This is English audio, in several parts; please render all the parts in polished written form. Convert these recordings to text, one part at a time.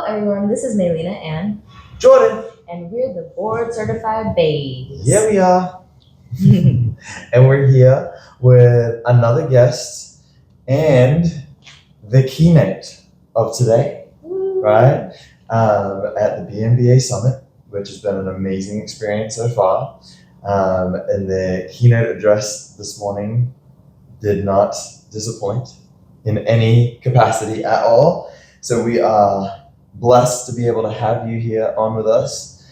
everyone, this is Melina and Jordan. And we're the board certified BAes. Yeah, we are. And we're here with another guest and the keynote of today, right? At the BCBA Summit, which has been an amazing experience so far. And the keynote address this morning did not disappoint in any capacity at all. So we are blessed to be able to have you here on with us.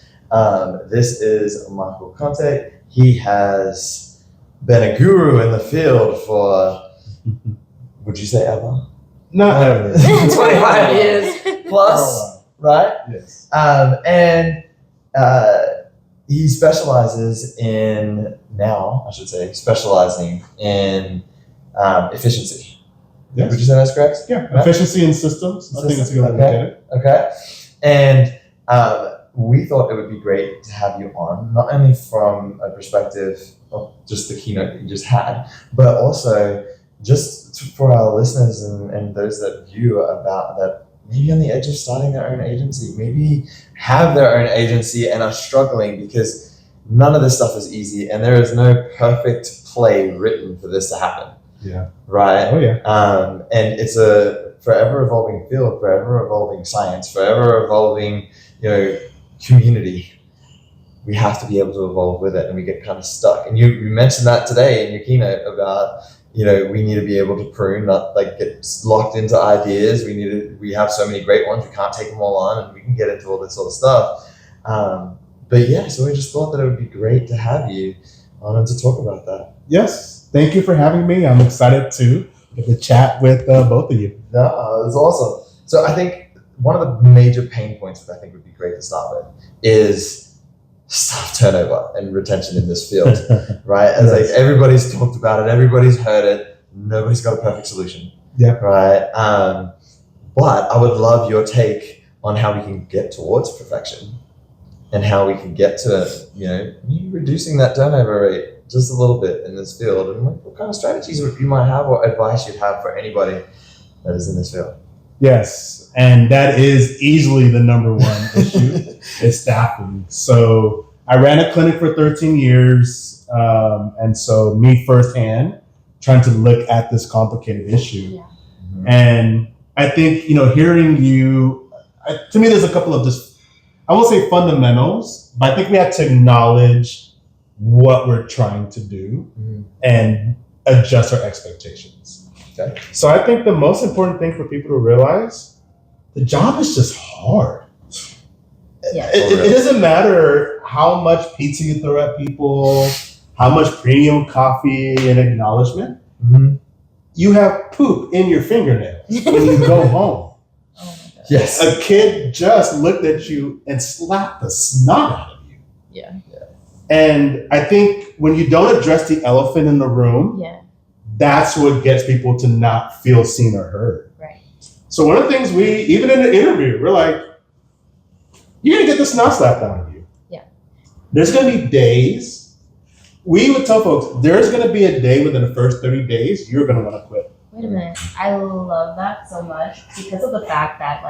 This is Michael Conteh. He has been a guru in the field for, would you say ever? Not ever. 25 years plus, right? Yes. And he specializes in, specializing in efficiency. Yes. Would you say that's correct? Yeah, efficiency in systems. I think that's a good way to look at it. Okay. And we thought it would be great to have you on, not only from a perspective of just the keynote that you just had, but also just for our listeners and those that view about that maybe on the edge of starting their own agency, maybe have their own agency and are struggling because none of this stuff is easy and there is no perfect play written for this to happen. Yeah. Right? Oh, yeah. And it's a forever evolving field, forever evolving science, forever evolving, community. We have to be able to evolve with it and we get kind of stuck. And you mentioned that today in your keynote about, we need to be able to prune, not like get locked into ideas. We have so many great ones, we can't take them all on, and we can get into all this sort of stuff. But yeah, so we just thought that it would be great to have you on and to talk about that. Yes. Thank you for having me. I'm excited to get to chat with both of you. No, it's awesome. So I think one of the major pain points that I think would be great to start with is staff turnover and retention in this field, right? As like everybody's talked about it, everybody's heard it, nobody's got a perfect solution. Yeah. Right. But I would love your take on how we can get towards perfection and how we can get to, reducing that turnover rate just a little bit in this field, and what kind of strategies you might have or advice you'd have for anybody that is in this field. Yes, and that is easily the number one issue is staffing. So I ran a clinic for 13 years, and so me firsthand trying to look at this complicated issue. Yeah. Mm-hmm. And I think, hearing you, to me there's a couple of just, I won't say fundamentals, but I think we have to acknowledge what we're trying to do and adjust our expectations. Okay. So I think the most important thing for people to realize, the job is just hard. Yeah. It doesn't matter how much pizza you throw at people, how much premium coffee and acknowledgement. Mm-hmm. You have poop in your fingernails when you go home. Oh my God. Yes. A kid just looked at you and slapped the snot out of you. Yeah. And I think when you don't address the elephant in the room, that's what gets people to not feel seen or heard. Right. So one of the things even in the interview, we're like, you're going to get the snot slapped out of you. Yeah. There's going to be days, we would tell folks, there's going to be a day within the first 30 days, you're going to want to quit. Wait a minute. I love that so much because of the fact that,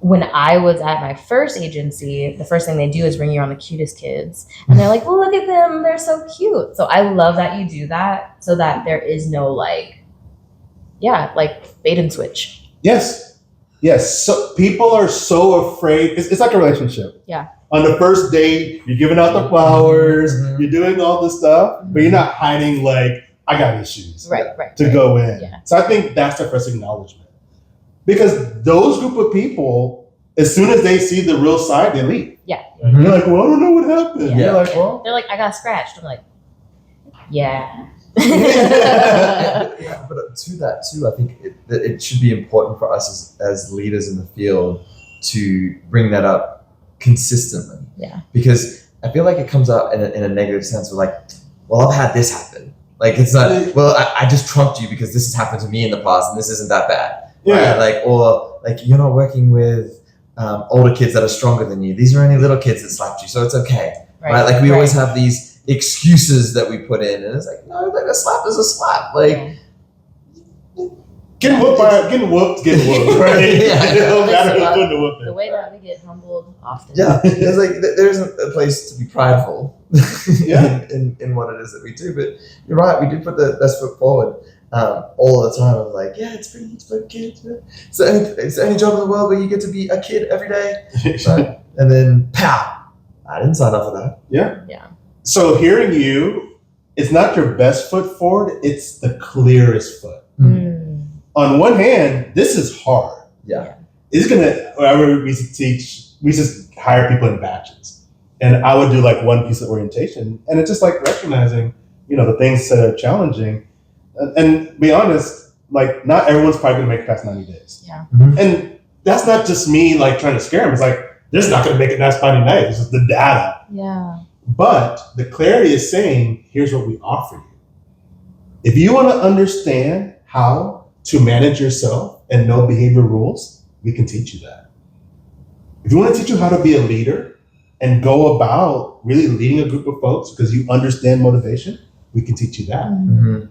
when I was at my first agency, the first thing they do is bring you on the cutest kids. And they're like, well, look at them. They're so cute. So I love that you do that so that there is no bait and switch. Yes. So people are so afraid. It's like a relationship. Yeah. On the first date, you're giving out the flowers, you're doing all this stuff, but you're not hiding I got issues to go in. Yeah. So I think that's the first acknowledgement. Because those group of people, as soon as they see the real side, they leave. Yeah. Mm-hmm. They're like, well, I don't know what happened. Yeah. They're like, well. They're like, I got scratched. I'm like, yeah. But to that too, I think it should be important for us as leaders in the field to bring that up consistently. Yeah. Because I feel like it comes out in a negative sense of well, I've had this happen. It's not, well, I just trumped you because this has happened to me in the past and this isn't that bad. Yeah. Right? Or you're not working with older kids that are stronger than you. These are only little kids that slapped you, so it's okay. Right? We always have these excuses that we put in, and it's no, a slap is a slap. Getting whooped, right? Yeah. It don't matter who's Listen, doing the whooping. The way that we get humbled often. Yeah, there's like there's a place to be prideful Yeah. in what it is that we do. But you're right, we do put the best foot forward all the time. Of like, yeah, it's pretty neat to be kids. It's the only job in the world where you get to be a kid every day. Right? And then pow, I didn't sign up for that. Yeah. So hearing you, it's not your best foot forward, it's the clearest foot. On one hand, this is hard. Yeah. It's gonna, whenever we used to teach, we just hire people in batches. And I would do like one piece of orientation. And it's just like recognizing, the things that are challenging. And be honest, like not everyone's probably gonna make it past 90 days. Yeah. Mm-hmm. And that's not just me like trying to scare them. It's like, they're just not gonna make it past 90 days. It's just the data. Yeah. But the clarity is saying, here's what we offer you. If you want to understand how to manage yourself and know behavior rules, we can teach you that. If you want to teach you how to be a leader and go about really leading a group of folks because you understand motivation, we can teach you that. Mm-hmm.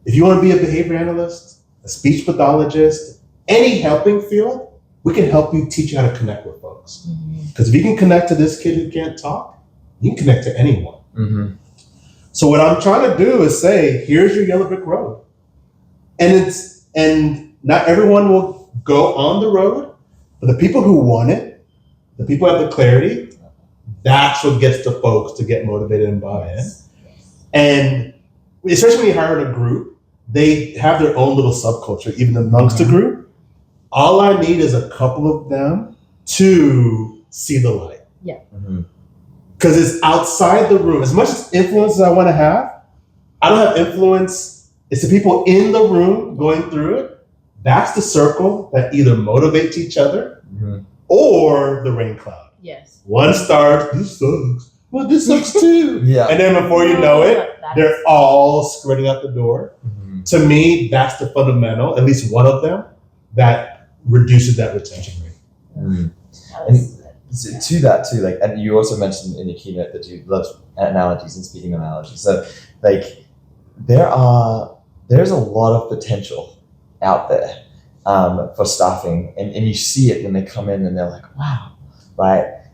If you want to be a behavior analyst, a speech pathologist, any helping field, we can help you teach you how to connect with folks. Because if you can connect to this kid who can't talk, you can connect to anyone. Mm-hmm. So what I'm trying to do is say, here's your yellow brick road. And not everyone will go on the road, but the people who want it, the people who have the clarity, that's what gets the folks to get motivated and buy in. And especially when you hire in a group, they have their own little subculture, even amongst the group. All I need is a couple of them to see the light. Yeah. Mm-hmm. Because it's outside the room. As much as influence as I want to have, I don't have influence. It's the people in the room going through it. That's the circle that either motivates each other or the rain cloud. Yes. One starts, this sucks. Well, this sucks too. Yeah. And then before you know it, they're all squirting out the door. Mm-hmm. To me, that's the fundamental, at least one of them, that reduces that retention rate. Mm-hmm. To that too, like, and you also mentioned in your keynote that you love analogies and speaking analogies. So, like, there's a lot of potential out there for staffing, and you see it when they come in and they're like, wow, right?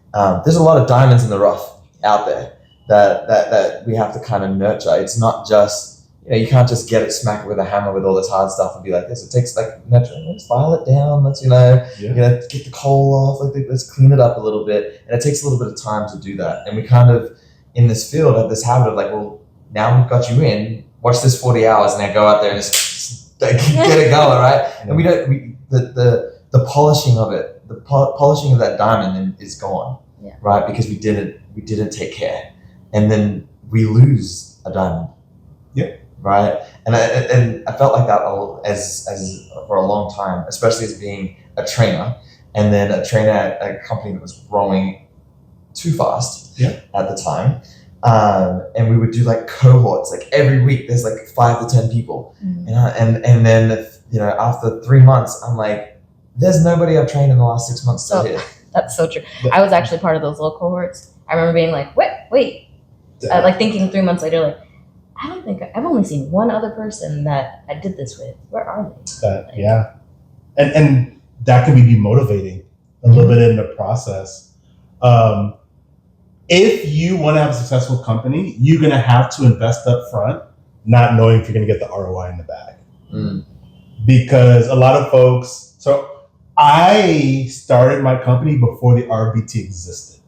There's a lot of diamonds in the rough out there that we have to kind of nurture. It's not just, you can't just get it, smack it with a hammer with all this hard stuff and be like this. It takes like nurturing. Let's file it down. Let's get the coal off. Let's clean it up a little bit. And it takes a little bit of time to do that. And we kind of in this field have this habit of like, well, now we've got you in. Watch this 40 hours and then go out there and just get it going, right? And the polishing of it, the polishing of that diamond is gone, right? Because we didn't take care, and then we lose a diamond. Right, and I felt like that as for a long time, especially as being a trainer, and then a trainer at a company that was growing too fast at the time. And we would do like cohorts, like every week there's like 5 to 10 people, and then after 3 months I'm like, there's nobody I've trained in the last 6 months still here. That's so true. I was actually part of those little cohorts. I remember being like, wait, like thinking 3 months later, like, I don't think I've only seen one other person that I did this with. Where are they? And that can be demotivating a little bit in the process. If you want to have a successful company, you're going to have to invest up front, not knowing if you're going to get the ROI in the back. Because a lot of folks, so I started my company before the RBT existed.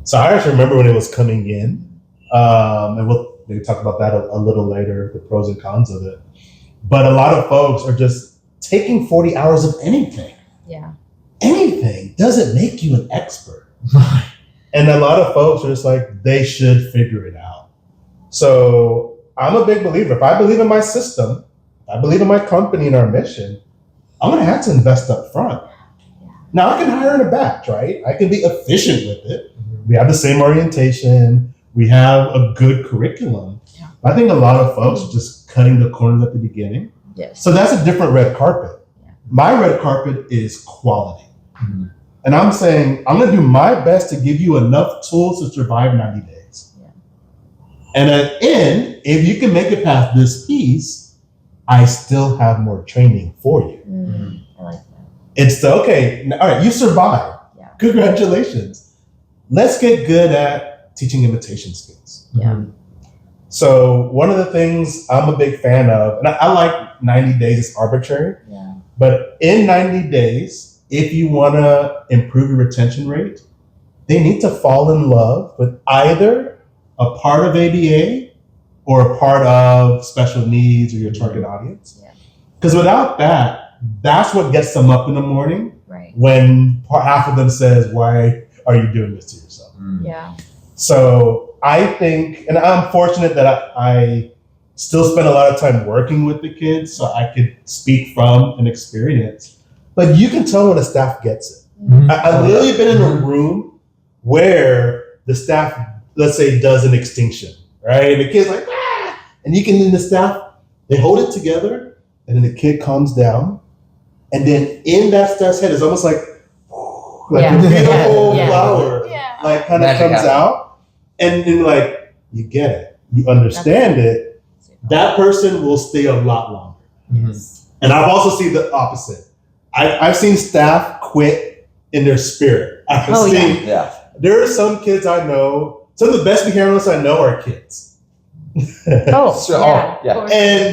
So I actually remember when it was coming in, and we'll maybe talk about that a little later, the pros and cons of it. But a lot of folks are just taking 40 hours of anything. Yeah. Anything doesn't make you an expert. And a lot of folks are just like, they should figure it out. So I'm a big believer. If I believe in my system, if I believe in my company and our mission, I'm going to have to invest up front. Now I can hire in a batch, right? I can be efficient with it. We have the same orientation. We have a good curriculum. Yeah. I think a lot of folks are just cutting the corners at the beginning. Yes. So that's a different red carpet. Yeah. My red carpet is quality. And I'm saying, I'm going to do my best to give you enough tools to survive 90 days. Yeah. And at the end, if you can make it past this piece, I still have more training for you. I like that. It's okay, all right, you survived. Yeah. Congratulations. Let's get good at teaching imitation skills. Yeah. So one of the things I'm a big fan of, and I like 90 days is arbitrary, but in 90 days, if you want to improve your retention rate, they need to fall in love with either a part of ABA or a part of special needs or your target audience. Because without that, that's what gets them up in the morning when half of them says, why are you doing this to yourself? Yeah. So I think, and I'm fortunate that I still spend a lot of time working with the kids, so I could speak from an experience. But you can tell when the staff gets it. I've literally been in a room where the staff, let's say, does an extinction, right? And the kid's like, ah! And you can, in the staff, they hold it together, and then the kid calms down. And then in that staff's head, it's almost like a beautiful flower, like kind of comes out. And then like, you get it, you understand it. That person will stay a lot longer. And I've also seen the opposite. I've seen staff quit in their spirit. There are some kids I know, some of the best behavior analysts I know are kids. And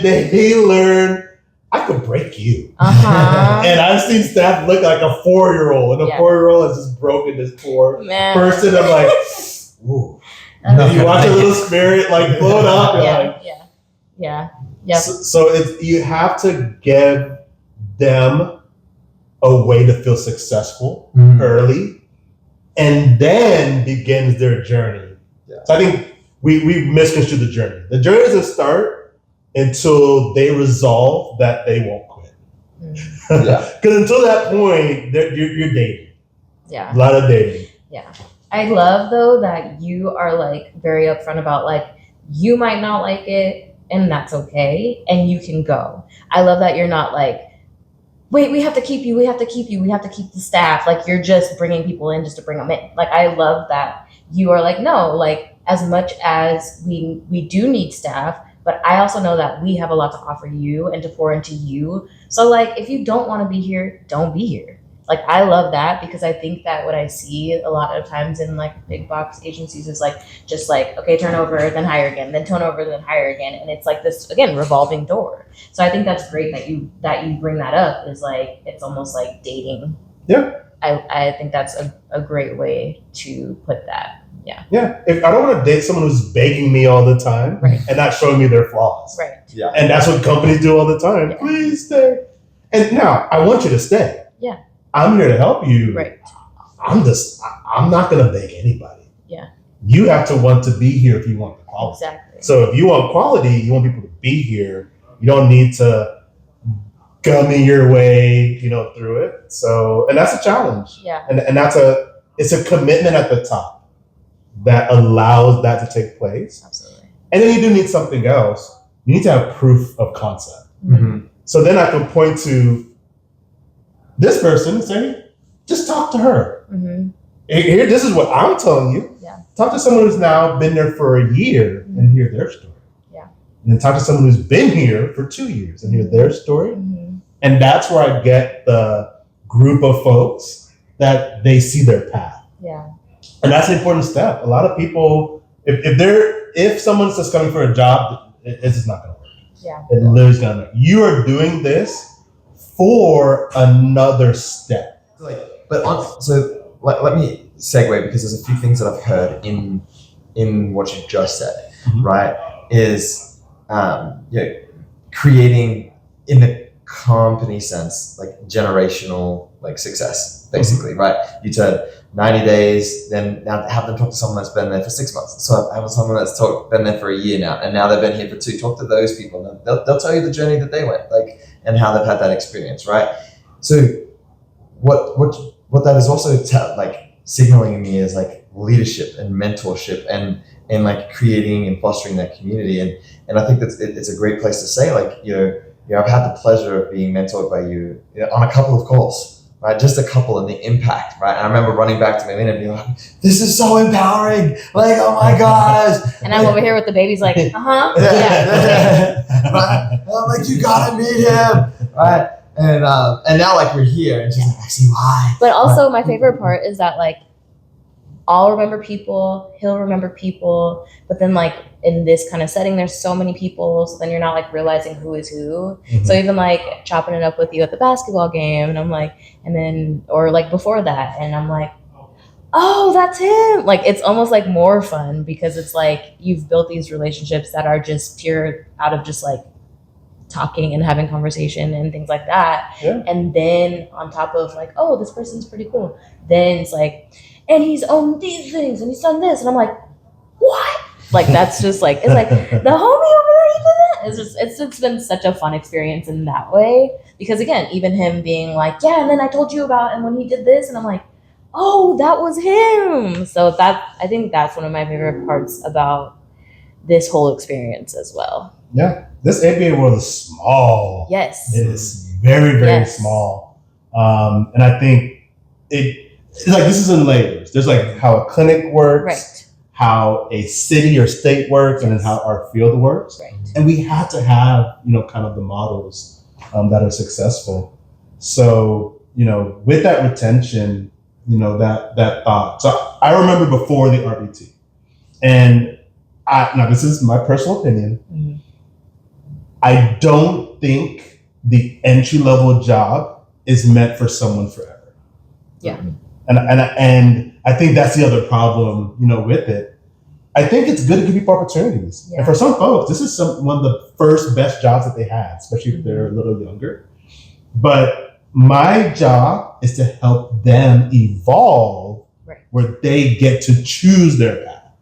they learn, I could break you. And I've seen staff look like a 4-year-old, and a 4-year-old has just broken this poor person. I'm like, ooh. And you watch a little spirit like float up. So it's, you have to give them a way to feel successful early, and then begins their journey. So I think we misconstrued the journey. The journey doesn't start until they resolve that they won't quit. Because until that point, you're dating. A lot of dating. I love though that you are like very upfront about like, you might not like it and that's okay, and you can go. I love that you're not like, wait, we have to keep you, we have to keep the staff. Like, you're just bringing people in just to bring them in. Like, I love that you are like, no, like, as much as we do need staff, but I also know that we have a lot to offer you and to pour into you. So like, if you don't want to be here, don't be here. Like, I love that, because I think that what I see a lot of times in like big box agencies is like, just like, okay, turnover, then hire again, then turnover, then hire again. And it's like this, again, revolving door. So I think that's great that you bring that up, is like, it's almost like dating. I think that's a great way to put that. If I don't want to date someone who's begging me all the time and not showing me their flaws. And that's what companies do all the time. Please stay. And now I want you to stay. I'm here to help you. I'm not going to beg anybody. You have to want to be here if you want the quality. So if you want quality, you want people to be here. You don't need to gummy your way, through it. So, and that's a challenge. And it's a commitment at the top that allows that to take place. And then you do need something else. You need to have proof of concept. So then I can point to this person and say, just talk to her. Here, this is what I'm telling you. Talk to someone who's now been there for a year and hear their story. And then talk to someone who's been here for 2 years and hear their story. And that's where I get the group of folks that they see their path. And that's an important step. A lot of people, if someone's just coming for a job, it's just not going to work. It literally is going to. You are doing this for another step. So let me segue, because there's a few things that I've heard in what you just said, right? Is creating, in the company sense, like generational like success, basically, right? You said 90 days, then now have them talk to someone that's been there for 6 months. So I have someone that's been there for a year now, and now they've been here for 2. Talk to those people. They'll tell you the journey that they went, like, and how they've had that experience, right? So what that is also signaling in me is like leadership and mentorship and like creating and fostering that community. And I think that's it's a great place to say, like, I've had the pleasure of being mentored by you, on a couple of calls, right? Just a couple and the impact, right? And I remember running back to Melina and being like, this is so empowering. Like, oh my gosh. And I'm over here with the babies like, uh-huh. Yeah. Right? And I'm like, you gotta meet him. Right? And now like we're here and she's like, I see why. But also my favorite part is that like I'll remember people, he'll remember people, but then like in this kind of setting, there's so many people, so then you're not like realizing who is who. Mhm. So even like chopping it up with you at the basketball game, and I'm like, and then or like before that, and I'm like, oh, that's him. Like it's almost like more fun because it's like you've built these relationships that are just pure out of just like talking and having conversation and things like that. Yeah. And then on top of like, oh, this person's pretty cool. Then it's like, and he's owned these things and he's done this. And I'm like, what? Like, that's just like, it's like the homie over there, he did that. It's just been such a fun experience in that way. Because again, even him being like, yeah, and then I told you about, and when he did this, and I'm like, oh, that was him. So I think that's one of my favorite parts about this whole experience as well. Yeah, this ABA world is small. Yes. It is very, very Yes. small. And I think it's like this is in layers. There's like how a clinic works, Right. how a city or state works, and then how our field works. Right. And we have to have, kind of the models that are successful. So, with that retention, that thought. So I remember before the RBT, and now this is my personal opinion. Mhm. I don't think the entry level job is meant for someone forever. Yeah. And I think that's the other problem, with it. I think it's good to give people opportunities. Yeah. And for some folks, this is one of the first best jobs that they had, especially if they're a little younger. But my job is to help them evolve Right. where they get to choose their path.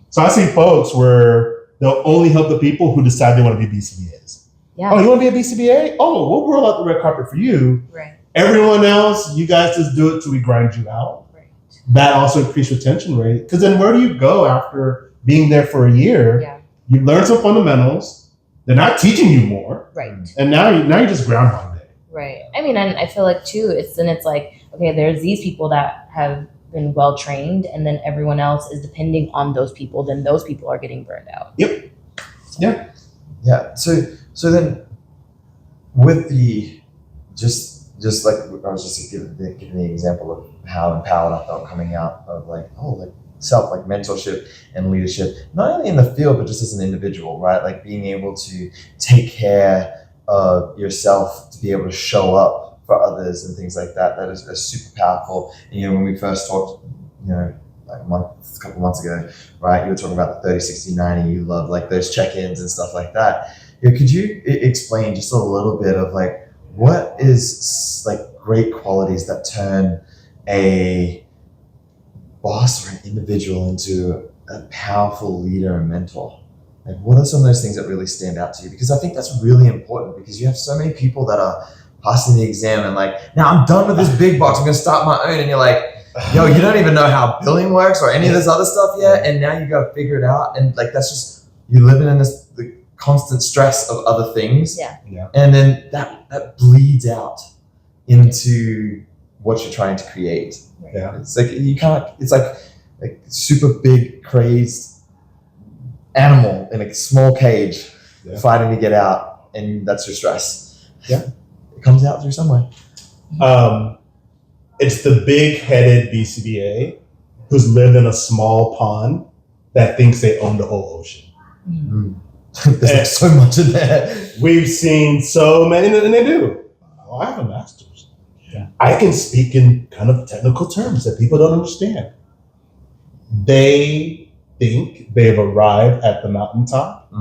So I see folks where they'll only help the people who decide they want to be BCBAs. Yeah. Oh, you want to be a BCBA? Oh, we'll roll out the red carpet for you. Right. Everyone else, you guys just do it till we grind you out. Right. That also increased retention rate. Because then where do you go after being there for a year? Yeah. You learn some fundamentals. They're not teaching you more. Right. And now you're just Groundhog Day. Right. I mean, and I feel like too, it's like, okay, there's these people that have been well trained, and then everyone else is depending on those people. Then those people are getting burned out. Yep. Yeah. Yeah. So then with the just like I was just giving the example of how empowered I felt coming out of like self, like mentorship and leadership, not only in the field, but just as an individual, right? Like being able to take care of yourself, to be able to show up for others and things like that. That is super powerful. And, when we first talked, like a couple months ago, right? You were talking about the 30, 60, 90. You love like those check-ins and stuff like that. Could you explain just a little bit of like, what is like great qualities that turn a boss or an individual into a powerful leader and mentor? Like, what are some of those things that really stand out to you? Because I think that's really important, because you have so many people that are passing the exam and like, now I'm done with this big box, I'm gonna start my own. And you're like, yo, you don't even know how billing works or any of this other stuff yet. And now you gotta figure it out. And like, that's just, you're living in the constant stress of other things. Yeah. Yeah. And then that bleeds out into what you're trying to create. Yeah. It's like, it's like super big, crazed animal in a small cage fighting to get out. And that's your stress. Yeah. It comes out through somewhere. It's the big-headed BCBA who's lived in a small pond that thinks they own the whole ocean. There's like so much in there. We've seen so many, and they do. Oh, I have a master's. Yeah. I can speak in kind of technical terms that people don't understand. They think they've arrived at the mountaintop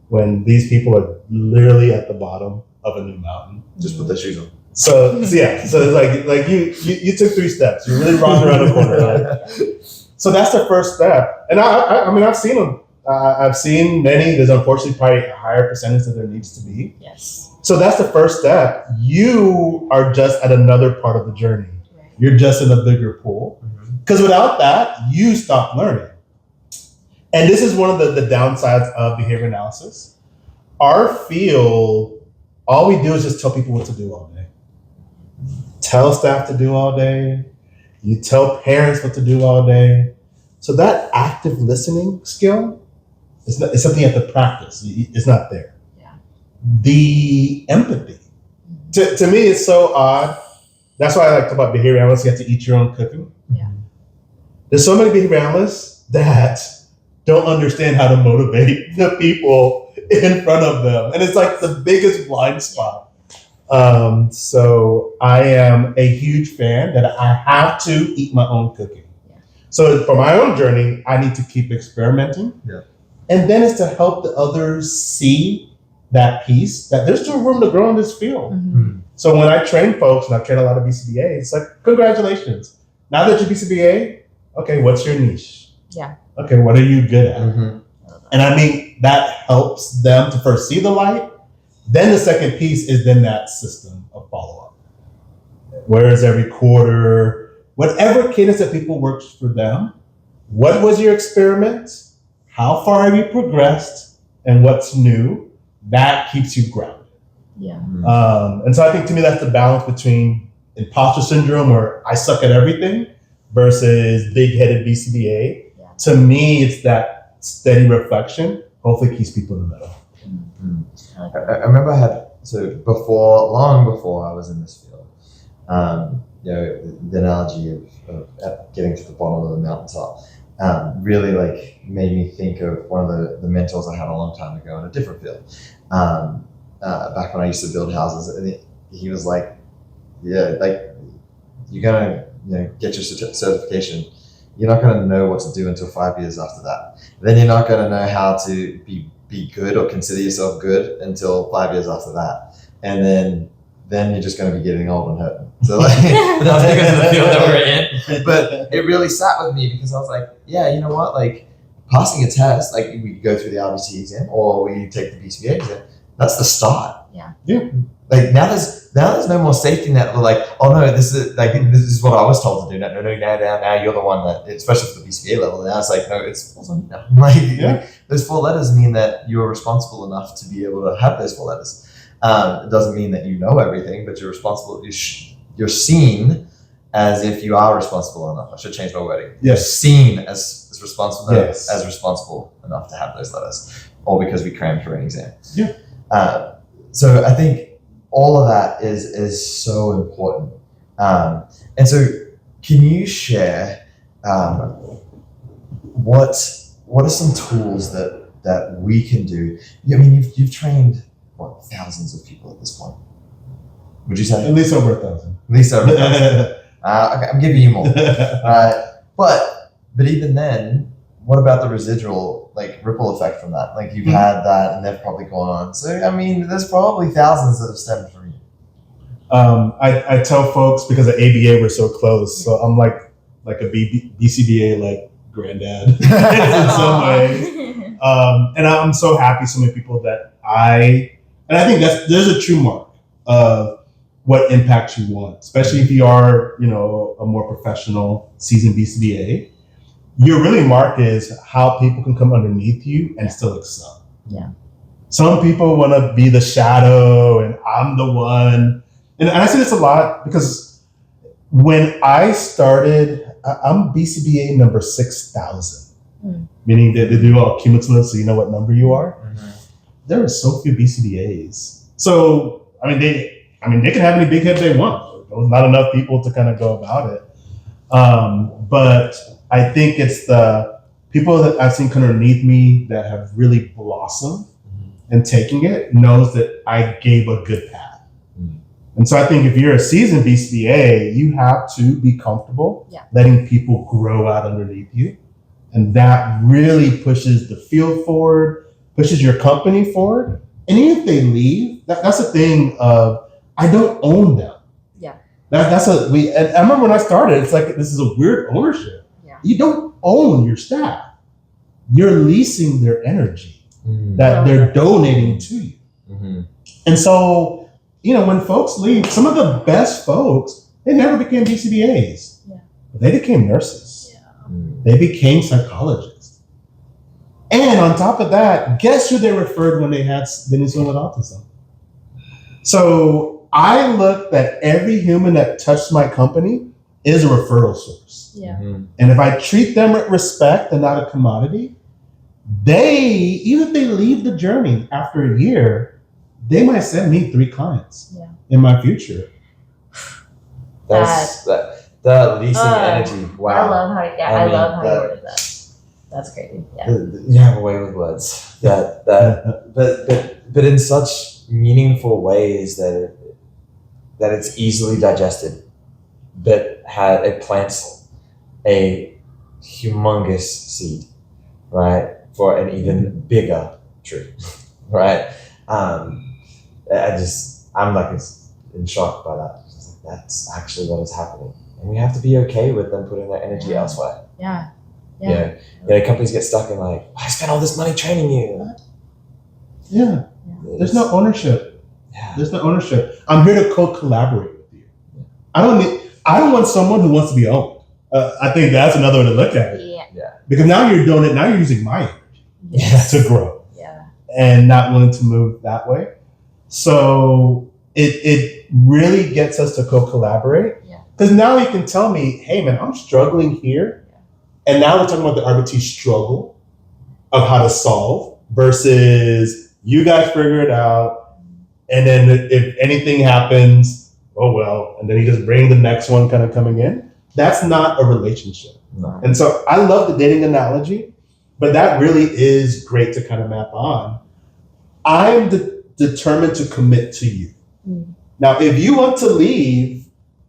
when these people are literally at the bottom of a new mountain. Just put their shoes on. So it's like you took 3 steps. You really rocked around the corner. Right? So that's the first step. And I mean, I've seen them. I've seen many. There's unfortunately probably a higher percentage than there needs to be. Yes. So that's the first step. You are just at another part of the journey. Right. You're just in a bigger pool. Because without that, you stop learning. And this is one of the downsides of behavior analysis. Our field, all we do is just tell people what to do all day. tell staff to do all day. You tell parents what to do all day. So that active listening skill is something you have to practice. It's not there. Yeah. The empathy. To me, it's so odd. That's why I like to talk about behavior analysts. You have to eat your own cooking. Yeah. There's so many behavior analysts that don't understand how to motivate the people in front of them. And it's like the biggest blind spot. So I am a huge fan that I have to eat my own cooking. Yeah. So for my own journey, I need to keep experimenting. Yeah. And then it's to help the others see that piece, that there's still room to grow in this field. Mm-hmm. So when I train folks, and I've trained a lot of BCBAs, it's like, congratulations. Now that you're BCBA, okay, what's your niche? Yeah. Okay, what are you good at? Mm-hmm. And I mean, that helps them to first see the light. Then the second piece is then that system of follow-up. Where is every quarter, whatever cadence that people works for them, what was your experiment? How far have you progressed? And what's new? That keeps you grounded. Yeah. And so I think to me, that's the balance between imposter syndrome, where I suck at everything, versus big-headed BCBA. Yeah. To me, it's that steady reflection, hopefully keeps people in the middle. I remember long before I was in this field, the analogy of getting to the bottom of the mountaintop really like made me think of one of the mentors I had a long time ago in a different field. Back when I used to build houses, and he was like, yeah, like you're gonna get your certification. You're not gonna know what to do until 5 years after that. Then you're not gonna know how to be good or consider yourself good until 5 years after that. And then you're just going to be getting old and hurting. So like, that's because of the field that we're in. But it really sat with me because I was like, yeah, you know what? Like passing a test, like we go through the RBC exam or we take the BCBA exam. That's the start. Yeah. Like now there's no more safety net. We're like, oh no, this is what I was told to do. No, now you're the one that, especially for the BCBA level. Now it's like, no, it's falls on you now. Like those 4 letters mean that you're responsible enough to be able to have those 4 letters. It doesn't mean that you know everything, but you're responsible. You're seen as if you are responsible enough. I should change my wording. Yes. You're seen as responsible Yes. as responsible enough to have those letters, or because we crammed for an exam. Yeah. So I think all of that is so important. And so can you share what are some tools that we can do? I mean, you've trained thousands of people at this point. Would you say? At least over 1,000. At least over 1,000. Okay, I'm giving you more. But even then, what about the residual ripple effect from that? Like you've had that, and they've probably gone on. So I mean, there's probably thousands that have stemmed from you. I tell folks, because at ABA we're so close, so I'm like a BCBA granddad in some ways. And I'm so happy so many people that and I think there's a true mark of what impact you want, especially if you are, a more professional, seasoned BCBA. Your really mark is how people can come underneath you and still excel. Yeah. Some people want to be the shadow and I'm the one. And I see this a lot because when I started, I'm BCBA number 6,000, meaning that they do all cumulative, so you know what number you are. Mm-hmm. There are so few BCBAs. So, they can have any big head they want. There's not enough people to kind of go about it. But I think it's the people that I've seen come underneath me that have really blossomed and taking it knows that I gave a good path. Mm-hmm. And so I think if you're a seasoned BCBA, you have to be comfortable letting people grow out underneath you. And that really pushes the field forward, pushes your company forward. And even if they leave, that's the thing of, I don't own them. Yeah. And I remember when I started, it's like, this is a weird ownership. Yeah. You don't own your staff. You're leasing their energy that they're donating to you. Mm-hmm. And so, when folks leave, some of the best folks, they never became BCBAs. Yeah. They became nurses. Yeah. They became psychologists. And on top of that, guess who they referred when they knew someone with autism? So I look that every human that touched my company is a referral source. Yeah. And if I treat them with respect and not a commodity, even if they leave the journey after a year, they might send me 3 clients in my future. That's the leasing energy. Wow. I love how I love how you worded that. That's crazy. Yeah. You have a way with words. But in such meaningful ways that it's easily digested, but it plants a humongous seed, right, for an even bigger tree, right? I'm like in shock by that. That's actually what is happening, and we have to be okay with them putting their energy elsewhere. Yeah. Companies get stuck in like, I spent all this money training you. Yeah. There's no ownership. Yeah. There's no ownership. I'm here to co-collaborate with you. I don't want someone who wants to be owned. I think that's another way to look at it. Yeah. Because now you're doing it. Now you're using my energy to grow. Yeah. And not willing to move that way. So it really gets us to co-collaborate. Yeah. Because now you can tell me, hey man, I'm struggling here. And now we're talking about the RBT struggle of how to solve versus you guys figure it out. And then if anything happens, oh well. And then you just bring the next one kind of coming in. That's not a relationship. No. And so I love the dating analogy, but that really is great to kind of map on. I'm determined to commit to you. Now, if you want to leave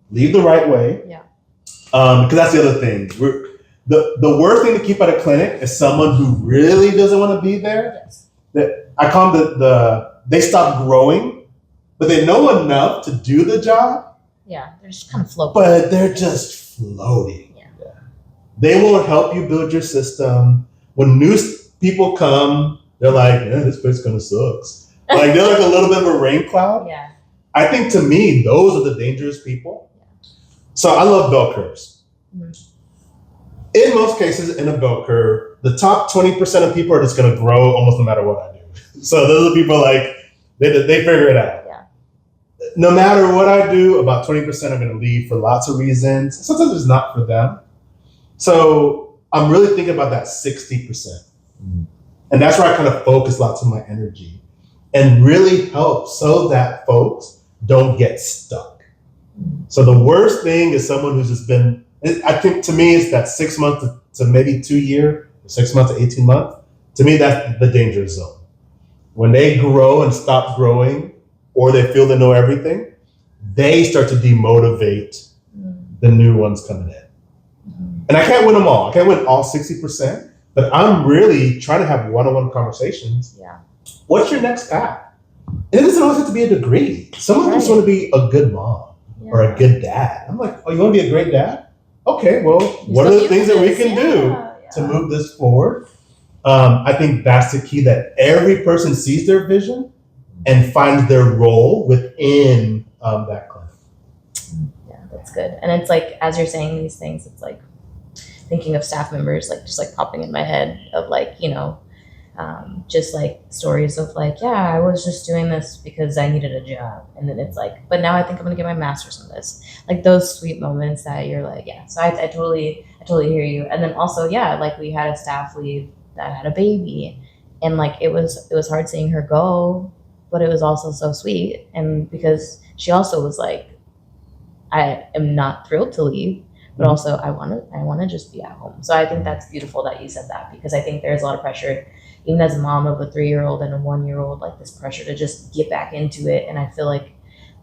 the right way. Yeah. Because that's the other thing. The worst thing to keep at a clinic is someone who really doesn't want to be there. Yes. I call them they stop growing, but they know enough to do the job. Yeah, they're just kind of floating. But they're just floating. Yeah. They won't help you build your system. When new people come, they're like, this place kind of sucks. Like they're like a little bit of a rain cloud. Yeah. I think to me, those are the dangerous people. Yeah. So I love bell curves. Mm-hmm. In most cases, in a bell curve, the top 20% of people are just going to grow almost no matter what I do. So those are people like, they figure it out. Yeah. No matter what I do, about 20% are going to leave for lots of reasons. Sometimes it's not for them. So I'm really thinking about that 60%. Mm-hmm. And that's where I kind of focus lots of my energy and really help so that folks don't get stuck. Mm-hmm. So the worst thing is someone who's just been, I think to me, it's that 6 months to maybe 2 year, 6 months to 18 months. To me, that's the danger zone. When they grow and stop growing, or they feel they know everything, they start to demotivate the new ones coming in. Mm-hmm. And I can't win them all. I can't win all 60%, but I'm really trying to have one-on-one conversations. Yeah. What's your next path? And it doesn't always have to be a degree. Some of them just want to be a good mom or a good dad. I'm like, oh, you want to be a great dad? Okay, well, what are the things that we can do to move this forward? I think that's the key, that every person sees their vision and finds their role within that clinic. Yeah, that's good. And it's like, as you're saying these things, it's like thinking of staff members, like just like popping in my head of like, just like stories of like, yeah, I was just doing this because I needed a job. And then it's like, but now I think I'm gonna get my master's in this. Like those sweet moments that you're like, yeah. So I totally hear you. And then also, yeah, like we had a staff leave that had a baby, and like it was hard seeing her go, but it was also so sweet. And because she also was like, I am not thrilled to leave, but also I want to just be at home. So I think that's beautiful that you said that, because I think there's a lot of pressure, even as a mom of a 3-year-old and a 1-year-old, like this pressure to just get back into it. And I feel like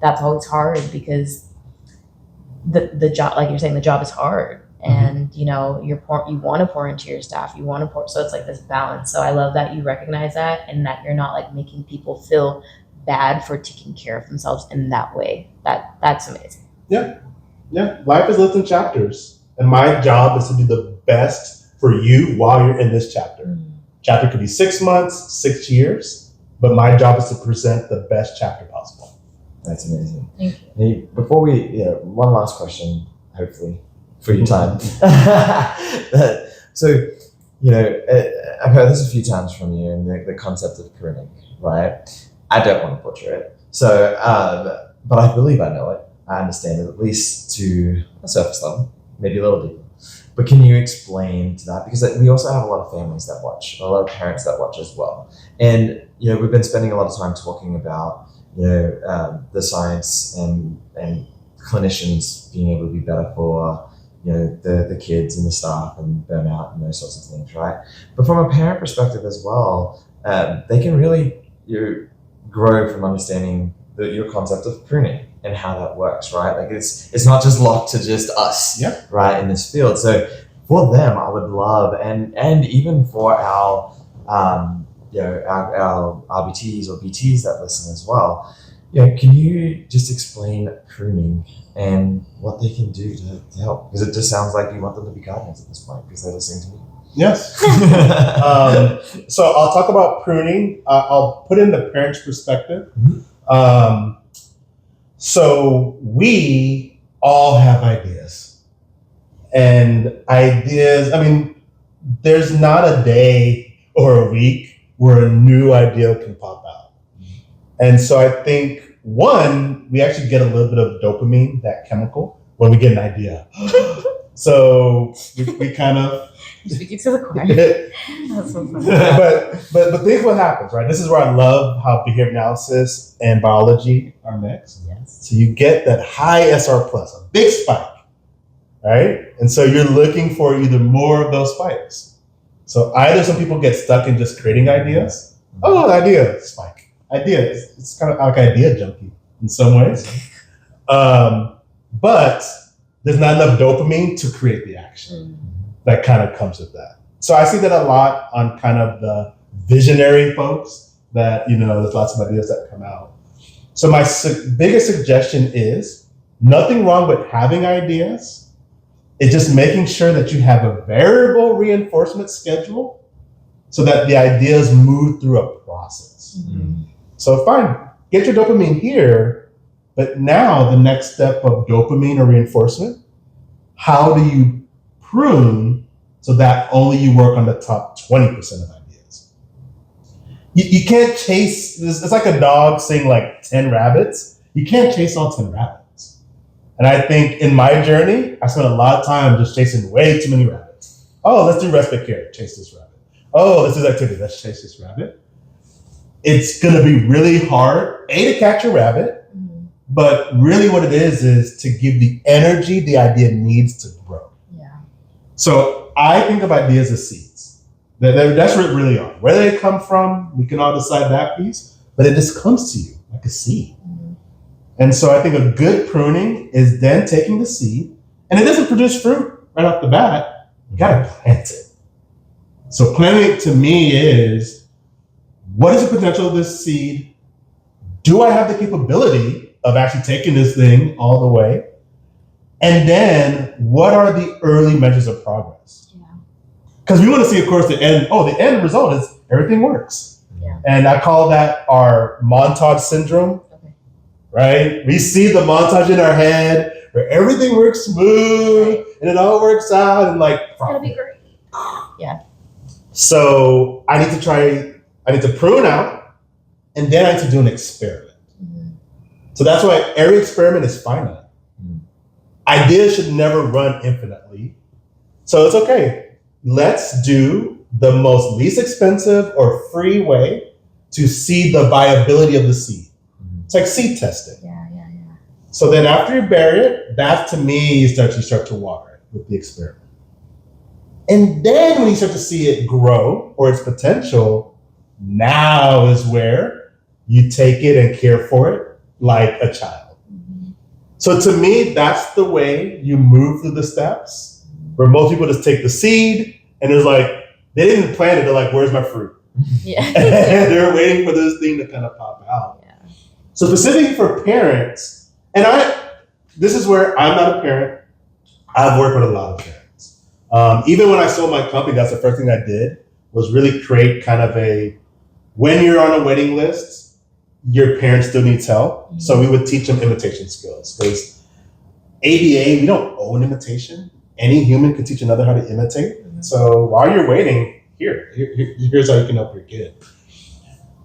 that's always hard, because the job, like you're saying, the job is hard. And you want to pour into your staff, so it's like this balance. So I love that you recognize that, and that you're not like making people feel bad for taking care of themselves in that way. That's amazing. Yeah. Life is lived in chapters, and my job is to do the best for you while you're in this chapter. Mm-hmm. Chapter could be 6 months, 6 years, but my job is to present the best chapter possible. That's amazing. Thank you. Hey, before we, one last question, hopefully, for your time. So, I've heard this a few times from you, and the concept of pruning, right? I don't want to butcher it. So, but I believe I know it. I understand it, at least to a surface level, maybe a little deeper. But can you explain to that? Because we also have a lot of families that watch, a lot of parents that watch as well. And, we've been spending a lot of time talking about, the science and clinicians being able to be better for, the kids and the staff and burnout and those sorts of things, right? But from a parent perspective as well, they can really grow from understanding your concept of pruning and how that works, right? Like it's not just locked to just us, right, in this field. So for them, I would love, and even for our our RBTs or BTs that listen as well, can you just explain pruning and what they can do to help? Because it just sounds like you want them to be gardeners at this point because they're listening to me. Yes. So I'll talk about pruning. I'll put in the parent's perspective. So we all have ideas. And ideas, there's not a day or a week where a new idea can pop out. And so I think, one, we actually get a little bit of dopamine, that chemical, when we get an idea. So we kind of... You're speaking to the choir. That's so funny. But think what happens, right? This is where I love how behavior analysis and biology are mixed. Yes. So you get that high SR plus, a big spike, right? And so you're looking for either more of those spikes. So either some people get stuck in just creating ideas. Oh, idea, spike. Idea. It's kind of like idea junkie in some ways. But there's not enough dopamine to create the action. That kind of comes with that. So I see that a lot on kind of the visionary folks that, there's lots of ideas that come out. So my biggest suggestion is nothing wrong with having ideas. It's just making sure that you have a variable reinforcement schedule so that the ideas move through a process. So fine, get your dopamine here, but now the next step of dopamine or reinforcement, how do you prune so that only you work on the top 20% of ideas? You can't chase, it's like a dog seeing like 10 rabbits. You can't chase all 10 rabbits. And I think in my journey, I spent a lot of time just chasing way too many rabbits. Oh, let's do respite care, chase this rabbit. Oh, let's do activity, let's chase this rabbit. It's gonna be really hard, to catch a rabbit, but really what it is to give the energy the idea needs to grow. So I think of ideas as seeds. That's what it really are. Where they come from, we can all decide that piece, but it just comes to you like a seed. And so I think a good pruning is then taking the seed, and it doesn't produce fruit right off the bat. You gotta plant it. So planting it to me is, what is the potential of this seed? Do I have the capability of actually taking this thing all the way? And then, what are the early measures of progress? Because we want to see, of course, the end. Oh, the end result is everything works. And I call that our montage syndrome, right? We see the montage in our head where everything works smooth and it all works out and like, it's gonna be great. So I need to prune out, and then I need to do an experiment. So that's why every experiment is finite. Ideas should never run infinitely. So it's okay. Let's do the most least expensive or free way to see the viability of the seed. It's like seed testing. So then after you bury it, that to me, you start to water it with the experiment. And then when you start to see it grow or its potential, now is where you take it and care for it like a child. So to me, that's the way you move through the steps, where most people just take the seed and it's like, they didn't plant it, they're like, where's my fruit? And they're waiting for this thing to kind of pop out. So specifically for parents, and this is where I'm not a parent, I've worked with a lot of parents. Even when I sold my company, that's the first thing I did, was really create kind of when you're on a waiting list, your parent still needs help. So we would teach them imitation skills, because ABA, we don't own imitation. Any human can teach another how to imitate. So while you're waiting, here's how you can help your kid.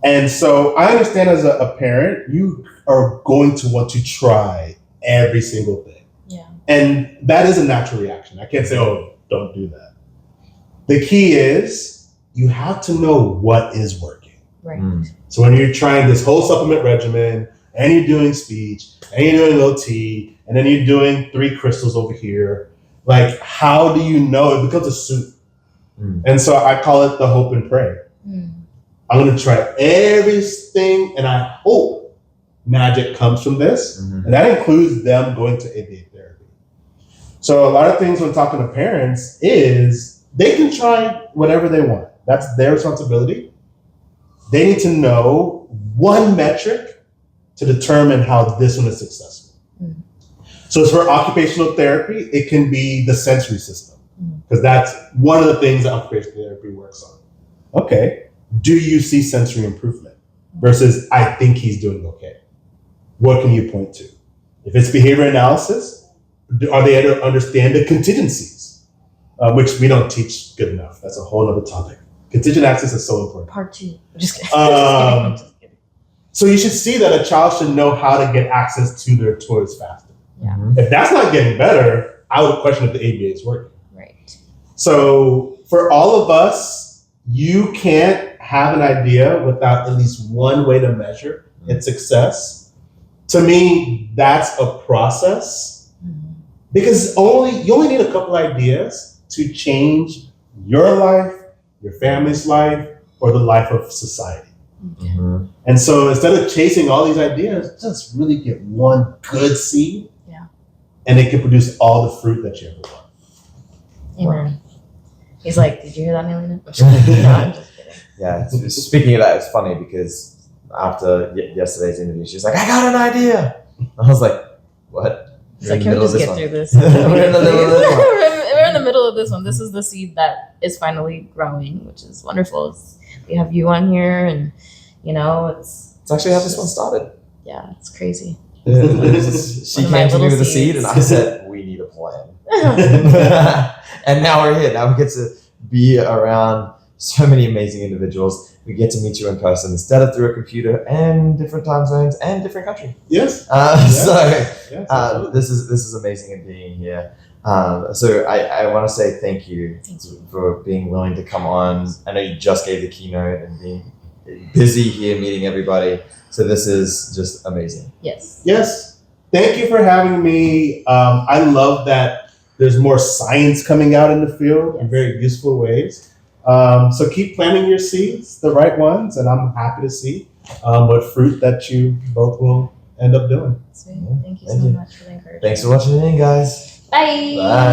And so I understand as a parent, you are going to want to try every single thing. Yeah. And that is a natural reaction. I can't say, oh, don't do that. The key is you have to know what is working. Right. So when you're trying this whole supplement regimen and you're doing speech and you're doing OT and then you're doing 3 crystals over here, like how do you know? It becomes a soup. And so I call it the hope and pray. I'm going to try everything and I hope magic comes from this. And that includes them going to ABA therapy. So a lot of things when talking to parents is they can try whatever they want. That's their responsibility. They need to know one metric to determine how this one is successful. So as for occupational therapy, it can be the sensory system because that's one of the things that occupational therapy works on. Okay. Do you see sensory improvement versus I think he's doing okay? What can you point to? If it's behavior analysis, are they able to understand the contingencies, which we don't teach good enough? That's a whole other topic. Contingent access is so important. Part 2. I'm just kidding. I'm just kidding. So you should see that a child should know how to get access to their toys faster. Yeah. If that's not getting better, I would question if the ABA is working. Right. So for all of us, you can't have an idea without at least one way to measure its success. To me, that's a process because you only need a couple ideas to change your life, your family's life, or the life of society. And so instead of chasing all these ideas, just really get one good seed and it can produce all the fruit that you ever want. Amen. He's like, did you hear that, Melina? I'm just kidding. No, I'm just kidding. Yeah, speaking of that, it's funny because after yesterday's interview, she's like, I got an idea. I was like, what? He's like, can we just get through this? We're in the middle of this one. We're in the middle of this one. This is the seed that is finally growing, which is wonderful. We have you on here and, it's actually how this one started. Yeah, it's crazy. She came to me with a seed and I said, we need a plan. And now we're here. Now we get to be around so many amazing individuals. We get to meet you in person instead of through a computer and different time zones and different country. Yes. This is amazing in being here. So I want to say thank you for being willing to come on. I know you just gave the keynote and being busy here meeting everybody. So this is just amazing. Yes. Thank you for having me. I love that there's more science coming out in the field in very useful ways. So keep planting your seeds, the right ones, and I'm happy to see what fruit that you both will end up doing. Sweet. Thank you so much for the encouragement. Thanks for watching in, guys. Bye. Bye.